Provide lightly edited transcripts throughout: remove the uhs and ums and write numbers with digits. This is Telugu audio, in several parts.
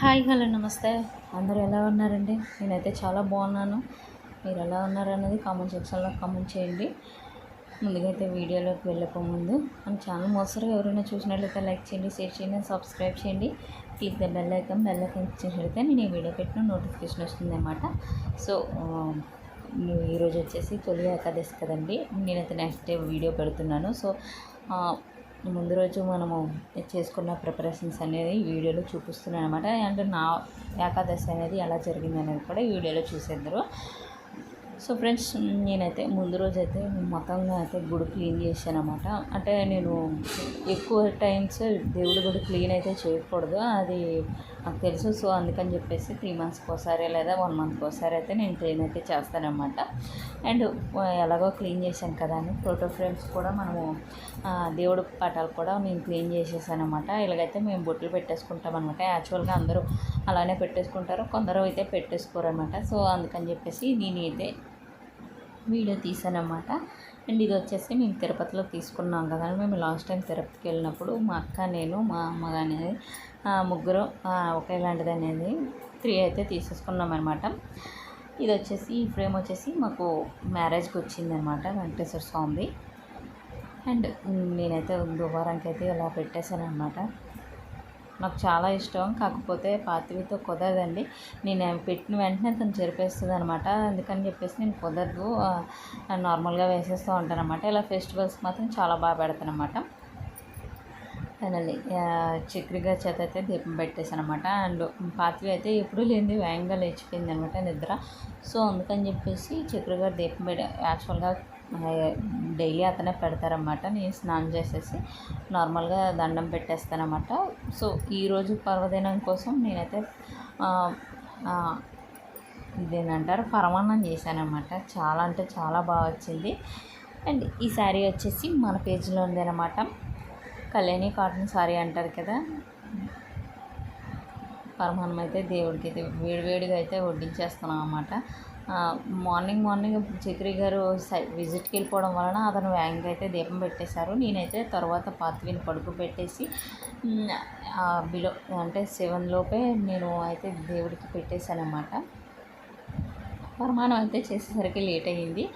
హాయ్ హలో నమస్తే. అందరూ ఎలా ఉన్నారండి? నేనైతే చాలా బాగున్నాను. మీరు ఎలా ఉన్నారన్నది కామెంట్ సెక్షన్లో కామెంట్ చేయండి. ముందుగా అయితే వీడియోలోకి వెళ్ళకముందు మన ఛానల్ మోసరిగా ఎవరైనా చూసినట్లయితే లైక్ చేయండి, షేర్ చేయండి, సబ్స్క్రైబ్ చేయండి. క్లిక్ ద బెల్ ఐకాన్ చేసినట్లయితే నేను ఈ వీడియో పెట్టిన నోటిఫికేషన్ వస్తుంది అన్నమాట. సో ఈరోజు వచ్చేసి తొలి ఏకాదశి కదండి. నేనైతే నెక్స్ట్ డే వీడియో పెడుతున్నాను. సో ముందు రోజు మనము చేసుకున్న ప్రిపరేషన్స్ అనేది ఈ వీడియోలో చూపిస్తున్నాను అనమాట. అండ్ నా ఏకాదశి అనేది ఎలా జరిగింది అనేది కూడా ఈ వీడియోలో చూసేద్దరు. సో ఫ్రెండ్స్, నేనైతే ముందు రోజు అయితే మొత్తంగా అయితే గుడి క్లీన్ చేశాను అనమాట. అంటే నేను ఎక్కువ టైమ్స్ దేవుడి గుడి క్లీన్ అయితే చేయకూడదు, అది నాకు తెలుసు. సో అందుకని చెప్పేసి 3 monthsకి ఒకసారి లేదా 1 monthకి ఒకసారి అయితే నేను క్లీన్ అయితే చేస్తానన్నమాట. అండ్ ఎలాగో క్లీన్ చేశాను కదా అని ఫోటో ఫ్రేమ్స్ కూడా మనము దేవుడి పటాలు కూడా నేను క్లీన్ చేసేసాను అనమాట. ఇలాగైతే మేము బొట్లు పెట్టేసుకుంటాం అనమాట. యాక్చువల్గా అందరూ అలానే పెట్టేసుకుంటారు, కొందరు అయితే పెట్టేసుకోరు అనమాట. సో అందుకని చెప్పేసి నేనైతే వీడియో తీసానమాట. అండ్ ఇది వచ్చేసి మేము తిరుపతిలో తీసుకున్నాం కదా. మేము లాస్ట్ టైం తిరుపతికి వెళ్ళినప్పుడు మా అక్క, నేను, మా అమ్మ అనేది ముగ్గురు ఒకేలాంటిది అనేది 3 అయితే తీసేసుకున్నాం అనమాట. ఇది వచ్చేసి ఈ ఫ్రేమ్ వచ్చేసి మాకు మ్యారేజ్కి వచ్చిందనమాట, వెంకటేశ్వర స్వామిది. అండ్ నేనైతే దువ్వారానికి అయితే ఇలా పెట్టేశాను అనమాట. నాకు చాలా ఇష్టం, కాకపోతే పాతివితో కుదరదండి. నేను పెట్టిన వెంటనే తను చెరిపేస్తుంది అనమాట. అందుకని చెప్పేసి నేను కుదరదు, నార్మల్గా వేసేస్తూ ఉంటాను అనమాట. ఇలా ఫెస్టివల్స్కి మాత్రం చాలా బాగా పెడతాను అనమాట. ఫైనల్లీ చక్రిగా చేత అయితే దీపం పెట్టేశాను అనమాట. అండ్ పాతివి అయితే ఎప్పుడూ లేనిది వేగంగా లేచిపోయింది అనమాట నిద్ర. సో అందుకని చెప్పేసి చక్రిగా దీపం యాక్చువల్గా డైలీ అతనే పెడతారన్నమాట. నేను స్నానం చేసేసి నార్మల్గా దండం పెట్టేస్తానమాట. సో ఈరోజు పర్వదినం కోసం నేనైతే ఇదేనంటారు పరమాన్నం చేశానమాట. చాలా అంటే చాలా బాగా వచ్చింది. అండ్ ఈ శారీ వచ్చేసి మన పేజీలో ఉందన్నమాట. కళ్యాణి కాటన్ శారీ అంటారు కదా. పరమాన్నం అయితే దేవుడికి అయితే వేడివేడిగా అయితే వడ్డించేస్తున్నాం అన్నమాట. మార్నింగ్ చక్రి గారు విజిట్కి వెళ్ళిపోవడం వలన అతను వేగంగా అయితే దీపం పెట్టేశారు. నేనైతే తర్వాత పాతివిని పడుకోబెట్టేసి బిలో అంటే 7 లోపే నేను అయితే దేవుడికి పెట్టేశాను అన్నమాట. పరమాన్నం అయితే చేసేసరికి లేట్ అయ్యింది,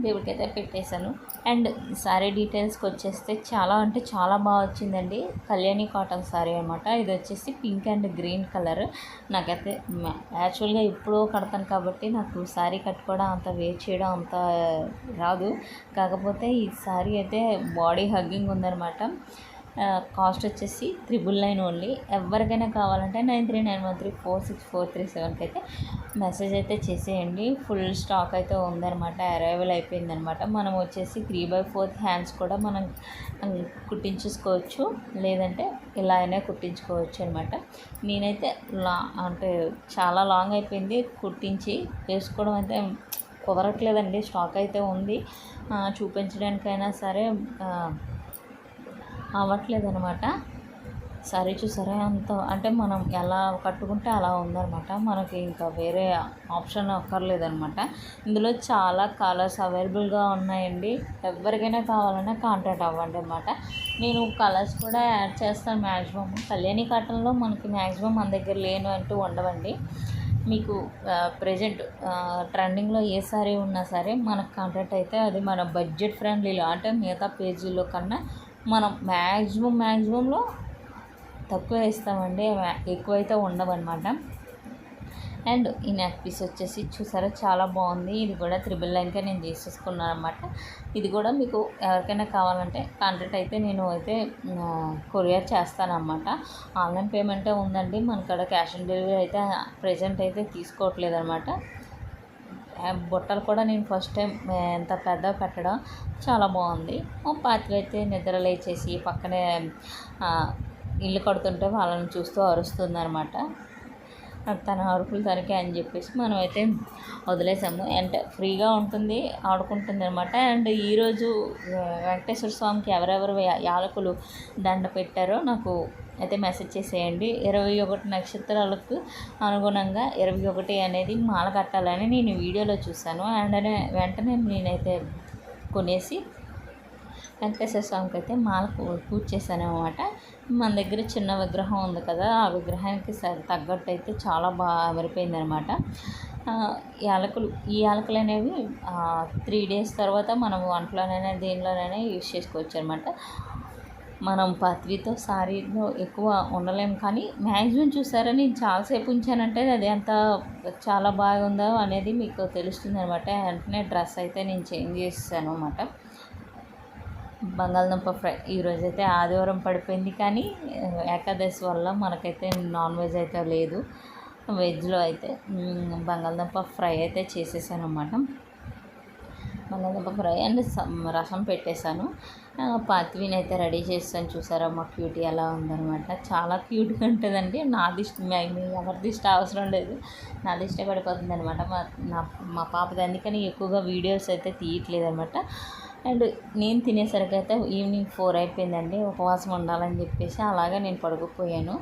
దేవుడికి అయితే పెట్టేశాను. అండ్ శారీ డీటెయిల్స్కి వచ్చేస్తే చాలా అంటే చాలా బాగా వచ్చిందండి. కళ్యాణి కాటన్ శారీ అనమాట. ఇది వచ్చేసి పింక్ అండ్ గ్రీన్ కలర్. నాకైతే యాక్చువల్గా ఎప్పుడో కడతాను కాబట్టి నాకు శారీ కట్టుకోవడం అంత వేర్ చేయడం అంత రాదు. కాకపోతే ఈ శారీ అయితే బాడీ హగ్గింగ్ ఉందన్నమాట. కాస్ట్ వచ్చేసి 999 ఓన్లీ. ఎవరికైనా కావాలంటే 9391346437కి అయితే మెసేజ్ అయితే చేసేయండి. ఫుల్ స్టాక్ అయితే ఉందన్నమాట, అరైవల్ అయిపోయిందనమాట. మనం వచ్చేసి 3/4 హ్యాండ్స్ కూడా మనం కుట్టించేసుకోవచ్చు, లేదంటే ఇలా అయినా కుట్టించుకోవచ్చు అనమాట. నేనైతే అంటే చాలా లాంగ్ అయిపోయింది కుట్టించి వేసుకోవడం అయితే కుదరట్లేదండి. స్టాక్ అయితే ఉంది, చూపించడానికైనా సరే అవ్వట్లేదనమాట. సరే చూసారా అంత అంటే మనం ఎలా కట్టుకుంటే అలా ఉందన్నమాట. మనకి ఇంకా వేరే ఆప్షన్ అక్కర్లేదనమాట. ఇందులో చాలా కలర్స్ అవైలబుల్గా ఉన్నాయండి. ఎవరికైనా కావాలన్నా కాంటాక్ట్ అవ్వండి అనమాట. నేను కలర్స్ కూడా యాడ్ చేస్తాను మ్యాక్సిమం. కళ్యాణి కాటన్లో మనకి మ్యాక్సిమం మన దగ్గర లేను అంటూ ఉండవండి. మీకు ప్రజెంట్ ట్రెండింగ్లో ఏ సారీ ఉన్నా సరే మనకు కాంటాక్ట్ అయితే అది మన బడ్జెట్ ఫ్రెండ్లీలో అంటే మిగతా పేజీలో కన్నా మనం మ్యాక్సిమంలో తక్కువ ఇస్తామండి, ఎక్కువైతే ఉండవన్నమాట. అండ్ ఈ నెక్ పీస్ వచ్చేసి చూసారా చాలా బాగుంది. ఇది కూడా 999కే నేను తీసేసుకున్నాను అనమాట. ఇది కూడా మీకు ఎవరికైనా కావాలంటే కాంటాక్ట్ అయితే నేను అయితే కొరియర్ చేస్తానన్నమాట. ఆన్లైన్ పేమెంటే ఉందండి, మనకాడ క్యాష్ ఆన్ డెలివరీ అయితే ప్రజెంట్ అయితే తీసుకోవట్లేదు అనమాట. బుట్టలు కూడా నేను ఫస్ట్ టైం ఎంత పెద్దగా పెట్టడం చాలా బాగుంది. పాతివి అయితే నిద్ర లేచేసి పక్కనే ఇల్లు కడుతుంటే వాళ్ళని చూస్తూ అరుస్తుందనమాట. తన అరుపులు తనకే అని చెప్పేసి మనం అయితే వదిలేసాము. అంటే ఫ్రీగా ఉంటుంది, ఆడుకుంటుంది అనమాట. అండ్ ఈరోజు వెంకటేశ్వర స్వామికి ఎవరెవరు యాలకులు దండ పెట్టారో నాకు అయితే మెసేజ్ చేసేయండి. 21 నక్షత్రాలకు అనుగుణంగా 21 అనేది మాల కట్టాలని నేను వీడియోలో చూశాను. అండ్ వెంటనే నేనైతే కొనేసి వెంకటేశ్వర స్వామికి అయితే మాల పూజ చేశాను అనమాట. మన దగ్గర చిన్న విగ్రహం ఉంది కదా, ఆ విగ్రహానికి తగ్గట్టు అయితే చాలా బాగా అమరిపోయిందనమాట. యాలకులు, ఈ యాలకులు అనేవి 3 days తర్వాత మనం వంటలోనైనా దేనిలోనైనా యూజ్ చేసుకోవచ్చు అనమాట. మనం పత్రితో సారీలో ఎక్కువ ఉండలేము, కానీ మ్యాక్సిమం చూసారా నేను చాలాసేపు ఉంచానంటే అది ఎంత చాలా బాగుందో అనేది మీకు తెలుస్తుంది అనమాట. వెంటనే డ్రెస్ అయితే నేను చేంజ్ చేసేసాను అనమాట. బంగాళదుంప ఫ్రై ఈరోజైతే ఆదివారం పడిపోయింది, కానీ ఏకాదశి వల్ల మనకైతే నాన్ వెజ్ అయితే లేదు. వెజ్లో అయితే బంగాళదుంప ఫ్రై అయితే చేసేసాను అన్నమాట. బంగాళదుంప ఫ్రై అండ్ రసం పెట్టేశాను. పాత్విని అయితే రెడీ చేస్తాను. చూసారా మా క్యూటీ ఎలా ఉందనమాట. చాలా క్యూట్గా ఉంటుందండి. నాది ఇష్టం, ఎవరిది ఇష్టం అవసరం లేదు, నాది ఇష్టపడిపోతుంది అనమాట మా పాపది. అందుకని ఎక్కువగా వీడియోస్ అయితే తీయట్లేదు అనమాట. అండ్ నేను తినేసరికి అయితే ఈవినింగ్ 4 అయిపోయిందండి. ఉపవాసం ఉండాలని చెప్పేసి అలాగే నేను పడుకుపోయాను.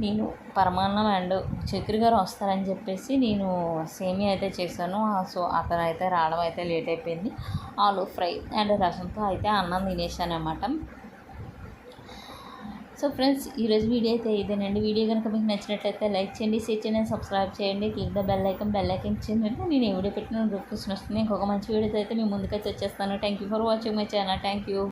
నేను పరమాన్నం అండ్ చక్రి గారు వస్తారని చెప్పేసి నేను సేమియా అయితే చేశాను. సో అతను అయితే రావడం అయితే లేట్ అయిపోయింది. ఆలు ఫ్రై అండ్ రసంతో అయితే అన్నం తినేసాను అన్నమాట. సో ఫ్రెండ్స్, ఈరోజు వీడియో అయితే ఇదేనండి. వీడియో కనుక మీకు నచ్చినట్లయితే లైక్ చేయండి, షేర్ చేయండి, సబ్స్క్రైబ్ చేయండి. క్లిక్ ద బెల్ ఐకాన్ చేయండి. నేను ఏ వీడియో పెట్టిన నోటిఫికేషన్ వస్తుంది. ఇంకొక మంచి వీడియోతో అయితే మీ ముందుకైతే వచ్చేస్తాను. Thank you for watching my channel. Thank you.